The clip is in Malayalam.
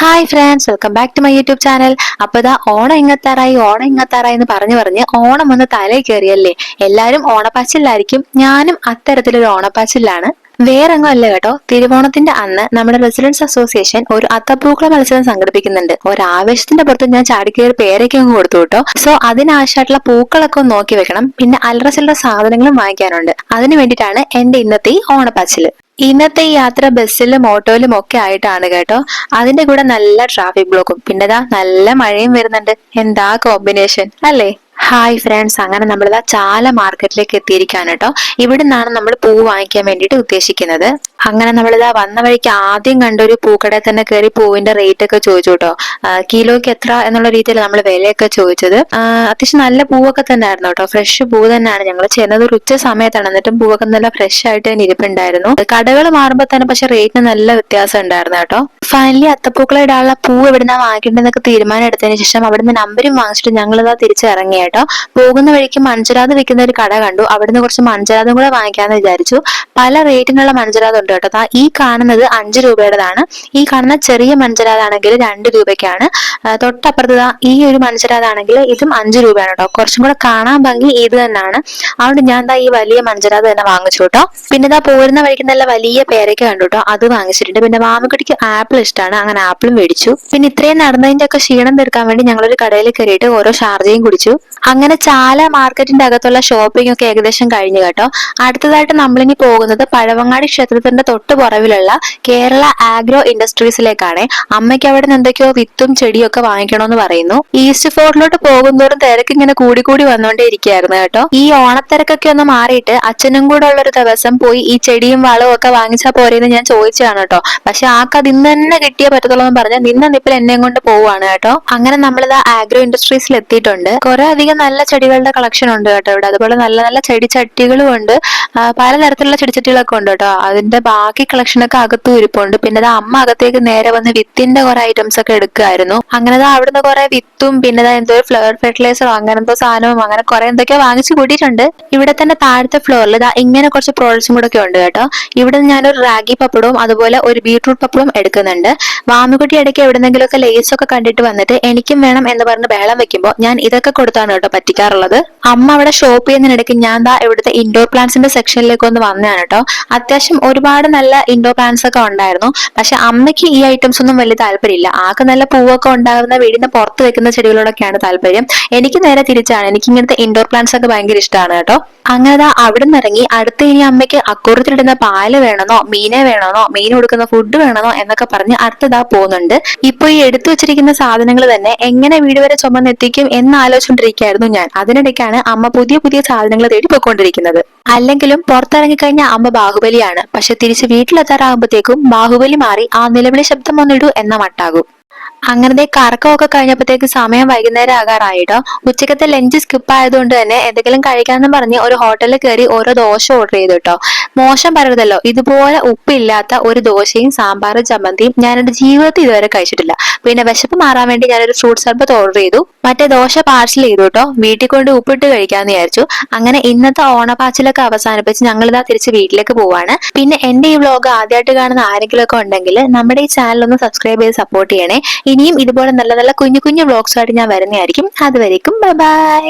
Hi friends, welcome back to my YouTube channel. അപ്പൊ ഇതാ ഓണം ഇങ്ങത്താറായി എന്ന് പറഞ്ഞ് ഓണം ഒന്ന് തലയിൽ കയറിയല്ലേ. എല്ലാരും ഓണപ്പാച്ചിലായിരിക്കും, ഞാനും അത്തരത്തിലൊരു ഓണപ്പാച്ചിലാണ്. വേറെങ്ങും അല്ല കേട്ടോ, തിരുവോണത്തിന്റെ അന്ന് നമ്മുടെ റെസിഡൻസ് അസോസിയേഷൻ ഒരു അത്തപ്പൂക്കള മത്സരം സംഘടിപ്പിക്കുന്നുണ്ട്. ഒരാവേശത്തിന്റെ പുറത്ത് ഞാൻ ചാടിക്കയറി പേരൊക്കെ അങ്ങ് കൊടുത്തു കേട്ടോ. സോ അതിനാവശ്യമായിട്ടുള്ള പൂക്കളൊക്കെ ഒന്ന് നോക്കി വെക്കണം, പിന്നെ അല്ലറ ചില്ലറ സാധനങ്ങളും വാങ്ങിക്കാനുണ്ട്. അതിനു വേണ്ടിയിട്ടാണ് എന്റെ ഇന്നത്തെ ഈ ഓണപ്പാച്ചില്. ഇന്നത്തെ ഈ യാത്ര ബസ്സിലും ഓട്ടോയിലും ഒക്കെ ആയിട്ടാണ് കേട്ടോ. അതിന്റെ കൂടെ നല്ല ട്രാഫിക് ബ്ലോക്കും, പിന്നെതാ നല്ല മഴയും വരുന്നുണ്ട്. എന്താ കോമ്പിനേഷൻ അല്ലേ. ഹായ് ഫ്രണ്ട്സ്, അങ്ങനെ നമ്മളിതാ ചാല മാർക്കറ്റിലേക്ക് എത്തിയിരിക്കാണ് കേട്ടോ. ഇവിടെ നിന്നാണ് നമ്മൾ പൂ വാങ്ങിക്കാൻ വേണ്ടിയിട്ട് ഉദ്ദേശിക്കുന്നത്. അങ്ങനെ നമ്മളിതാ വന്ന വഴിക്ക് ആദ്യം കണ്ടൊരു പൂക്കടയിൽ തന്നെ കയറി പൂവിന്റെ റേറ്റ് ഒക്കെ ചോദിച്ചു കേട്ടോ. കിലോയ്ക്ക് എത്ര എന്നുള്ള രീതിയിൽ നമ്മൾ വിലയൊക്കെ ചോദിച്ചത്. അത്യാവശ്യം നല്ല പൂവൊക്കെ തന്നെ ആയിരുന്നു കേട്ടോ. ഫ്രഷ് പൂ തന്നെയാണ്. ഞങ്ങൾ ചെന്നത് ഒരു ഉച്ച സമയത്താണ്, എന്നിട്ടും പൂവൊക്കെ നല്ല ഫ്രഷ് ആയിട്ട് തന്നെ ഇരിപ്പുണ്ടായിരുന്നു. കടകൾ മാറുമ്പോൾ തന്നെ പക്ഷെ റേറ്റിന് നല്ല വ്യത്യാസം ഉണ്ടായിരുന്നു കേട്ടോ. ഫൈനലി അത്തപ്പൂക്കള ഇടാനുള്ള പൂ എവിടുന്നാ വാങ്ങിക്കേണ്ടതെന്നൊക്കെ തീരുമാനം എടുത്തതിന് ശേഷം അവിടുന്ന് നമ്പരും വാങ്ങിച്ചിട്ട് ഞങ്ങളിതാ തിരിച്ചിറങ്ങി കേട്ടോ. പോകുന്ന വഴിക്ക് മൺചിരാത് വിൽക്കുന്ന ഒരു കട കണ്ടു. അവിടുന്ന് കുറച്ച് മൺചിരാതും കൂടെ വാങ്ങിക്കാന്ന് വിചാരിച്ചു. പല റേറ്റിനുള്ള മൺചിരാത് ഉണ്ട് കേട്ടോ. ഈ കാണുന്നത് 5 രൂപയുടേതാണ്. ഈ കാണുന്ന ചെറിയ മൺചിരാതാണെങ്കിൽ 2 രൂപയ്ക്കാണ്. തൊട്ടപ്പുറത്ത് ഈ ഒരു മൺചിരാതാണെങ്കിൽ ഇതും 5 രൂപയാണ് കേട്ടോ. കുറച്ചും കൂടെ കാണാൻ ഭംഗി ഇത് തന്നെയാണ്. അതുകൊണ്ട് ഞാൻ ഈ വലിയ മൺചിരാത് തന്നെ വാങ്ങിച്ചു കേട്ടോ. പിന്നെ പോരുന്ന വഴിക്ക് നല്ല വലിയ പേരയ്ക്ക കണ്ടു കേട്ടോ, അത് വാങ്ങിച്ചിട്ടുണ്ട്. പിന്നെ മാമിക്കുട്ടിക്ക് ആപ്പിൾ ഇഷ്ടമാണ്, അങ്ങനെ ആപ്പിളും മേടിച്ചു. പിന്നെ ഇത്രയും നടന്നതിന്റെ ഒക്കെ ക്ഷീണം തീർക്കാൻ വേണ്ടി ഞങ്ങളൊരു കടയിൽ കയറിയിട്ട് ഓരോ ഷാർജയും കുടിച്ചു. അങ്ങനെ ചാല മാർക്കറ്റിന്റെ അകത്തുള്ള ഷോപ്പിംഗ് ഒക്കെ ഏകദേശം കഴിഞ്ഞു കേട്ടോ. അടുത്തതായിട്ട് നമ്മളിനി പോകുന്നത് പഴവങ്ങാടി ക്ഷേത്രത്തിന്റെ തൊട്ട് പുറവിലുള്ള കേരള ആഗ്രോ ഇൻഡസ്ട്രീസിലേക്കാണ്. അമ്മയ്ക്ക് അവിടെ നിന്ന് എന്തൊക്കെയോ വിത്തും ചെടിയും ഒക്കെ വാങ്ങിക്കണമെന്ന് പറയുന്നു. ഈസ്റ്റ് ഫോർട്ടിലോട്ട് പോകുന്നതോറും തിരക്ക് ഇങ്ങനെ കൂടി വന്നുകൊണ്ടേ ഇരിക്കുകയായിരുന്നു കേട്ടോ. ഈ ഓണത്തിരക്കൊക്കെ ഒന്ന് മാറിയിട്ട് അച്ഛനും കൂടെ ഉള്ള ഒരു ദിവസം പോയി ഈ ചെടിയും വളവും ഒക്കെ വാങ്ങിച്ചാൽ പോരെയെന്ന് ഞാൻ ചോദിച്ചതാണ് കേട്ടോ. പക്ഷെ ആക്കത് ഇന്ന് തന്നെ കിട്ടിയേ പറ്റത്തുള്ളൂ എന്ന് പറഞ്ഞാൽ നിന്നിപ്പോൾ എന്നെയും കൊണ്ട് പോവാണ് കേട്ടോ. അങ്ങനെ നമ്മളിത് ആഗ്രോ ഇൻഡസ്ട്രീസിൽ എത്തിയിട്ടുണ്ട്. കുറെ അധികം നല്ല ചെടികളുടെ കളക്ഷൻ ഉണ്ട് കേട്ടോ ഇവിടെ. അതുപോലെ നല്ല നല്ല ചെടിച്ചട്ടികളും ഉണ്ട്. പലതരത്തിലുള്ള ചെടിച്ചട്ടികളൊക്കെ ഉണ്ട് കേട്ടോ. അതിന്റെ ബാക്കി കളക്ഷനൊക്കെ അകത്തും ഇരിപ്പുണ്ട്. പിന്നെ അമ്മ അകത്തേക്ക് നേരെ വന്ന് വിത്തിന്റെ കുറെ ഐറ്റംസ് ഒക്കെ എടുക്കുമായിരുന്നു. അങ്ങനെ അവിടുന്ന് കുറെ വിത്തും പിന്നെ എന്തോ ഫ്ലവർ ഫെർട്ടിലൈസറോ അങ്ങനെ എന്തോ സാധനവും അങ്ങനെ കുറെ എന്തൊക്കെയോ വാങ്ങിച്ചു കൂട്ടിയിട്ടുണ്ട്. ഇവിടെ തന്നെ താഴത്തെ ഫ്ലോറിൽ ഇങ്ങനെ കുറച്ച് പ്രോഡക്ട്സും കൂടെ ഒക്കെ ഉണ്ട് കേട്ടോ. ഇവിടെ ഞാനൊരു റാഗി പപ്പടവും അതുപോലെ ഒരു ബീട്രൂട്ട് പപ്പടവും എടുക്കുന്നുണ്ട്. വാമിക്കുട്ടി ഇടയ്ക്ക് എവിടെന്നെങ്കിലും ഒക്കെ ലേസ് ഒക്കെ കണ്ടിട്ട് വന്നിട്ട് എനിക്കും വേണം എന്ന് പറഞ്ഞ് ബഹളം വെക്കുമ്പോൾ ഞാൻ ഇതൊക്കെ കൊടുത്താണ് കേട്ടോ പറ്റിക്കാറുള്ളത്. അമ്മ അവിടെ ഷോപ്പ് ചെയ്യുന്നതിനിടയ്ക്ക് ഞാൻ ഇവിടുത്തെ ഇൻഡോർ പ്ലാന്റ്സിന്റെ സെക്ഷനിലേക്ക് ഒന്ന് വന്നതാണ് കേട്ടോ. അത്യാവശ്യം ഒരുപാട് നല്ല ഇൻഡോർ പ്ലാന്റ്സ് ഒക്കെ ഉണ്ടായിരുന്നു. പക്ഷെ അമ്മയ്ക്ക് ഈ ഐറ്റംസ് ഒന്നും വലിയ താല്പര്യമില്ല. ആകെ നല്ല പൂവൊക്കെ ഉണ്ടാകുന്ന വീടിന്റെ പുറത്ത് വെക്കുന്ന ചെടികളോടൊക്കെയാണ് താല്പര്യം. എനിക്ക് നേരെ തിരിച്ചാണ്. എനിക്ക് ഇങ്ങനത്തെ ഇൻഡോർ പ്ലാന്റ്സ് ഒക്കെ ഭയങ്കര ഇഷ്ടമാണ് കേട്ടോ. അങ്ങനെ അവിടെ നിന്ന് ഇറങ്ങി അടുത്ത് ഇനി അമ്മയ്ക്ക് അക്കൂറത്തിലിടുന്ന പാല് വേണമെന്നോ മീനെ വേണമെന്നോ മീൻ കൊടുക്കുന്ന ഫുഡ് വേണമെന്നോ എന്നൊക്കെ പറഞ്ഞ് അടുത്തതാ പോകുന്നുണ്ട്. ഇപ്പൊ ഈ എടുത്തു വെച്ചിരിക്കുന്ന സാധനങ്ങൾ തന്നെ എങ്ങനെ വീട് വരെ ചുമന്നെത്തിക്കും എന്ന് ആലോചിച്ചുകൊണ്ടിരിക്കുകയായിരുന്നു ഞാൻ. അതിനിടയ്ക്കാണ് അമ്മ പുതിയ പുതിയ സാധനങ്ങൾ തേടി പോയിക്കൊണ്ടിരിക്കുന്നത്. അല്ലെങ്കിലും പുറത്തിറങ്ങിക്കഴിഞ്ഞാൽ അമ്മ ബാഹുബലിയാണ്. പക്ഷെ തിരിച്ച് വീട്ടിലെത്താറാകുമ്പോഴത്തേക്കും ബാഹുബലി മാറി ആ നിലവിളി ശബ്ദം ഒന്നിടൂ എന്ന മട്ടാകും. അങ്ങനത്തെ കറക്കമൊക്കെ കഴിഞ്ഞപ്പോഴത്തേക്ക് സമയം വൈകുന്നേരം ആകാറായിട്ടോ. ഉച്ചക്കത്തെ ലഞ്ച് സ്കിപ്പ് ആയതുകൊണ്ട് തന്നെ എന്തെങ്കിലും കഴിക്കാമെന്ന് പറഞ്ഞ് ഒരു ഹോട്ടലിൽ കയറി ഓരോ ദോശ ഓർഡർ ചെയ്തു കേട്ടോ. മോശം പറയരുതല്ലോ, ഇതുപോലെ ഉപ്പില്ലാത്ത ഒരു ദോശയും സാമ്പാറും ചമ്മന്തിയും ഞാൻ എന്റെ ജീവിതത്തിൽ ഇതുവരെ കഴിച്ചിട്ടില്ല. പിന്നെ വിശപ്പ് മാറാൻ വേണ്ടി ഞാനൊരു ഫ്രൂട്ട് സർബത്ത് ഓർഡർ ചെയ്തു. മറ്റേ ദോശ പാർസൽ ചെയ്തു കേട്ടോ. വീട്ടിൽ കൊണ്ട് ഉപ്പിട്ട് കഴിക്കാന്ന് വിചാരിച്ചു. അങ്ങനെ ഇന്നത്തെ ഓണപ്പാച്ചിലൊക്കെ അവസാനിപ്പിച്ച് ഞങ്ങളിതാ തിരിച്ച് വീട്ടിലേക്ക് പോവാണ്. പിന്നെ എന്റെ ഈ വ്ലോഗ് ആദ്യമായിട്ട് കാണുന്ന ആരെങ്കിലും ഒക്കെ ഉണ്ടെങ്കിൽ നമ്മുടെ ഈ ചാനൽ ഒന്ന് സബ്സ്ക്രൈബ് ചെയ്ത് സപ്പോർട്ട് ചെയ്യണേ. ഇനിയും ഇതുപോലെ നല്ല നല്ല കുഞ്ഞു കുഞ്ഞു വ്ലോഗ്സുമായിട്ട് ഞാൻ വരുന്നതായിരിക്കും. അതുവരേക്കും ബൈ ബൈ.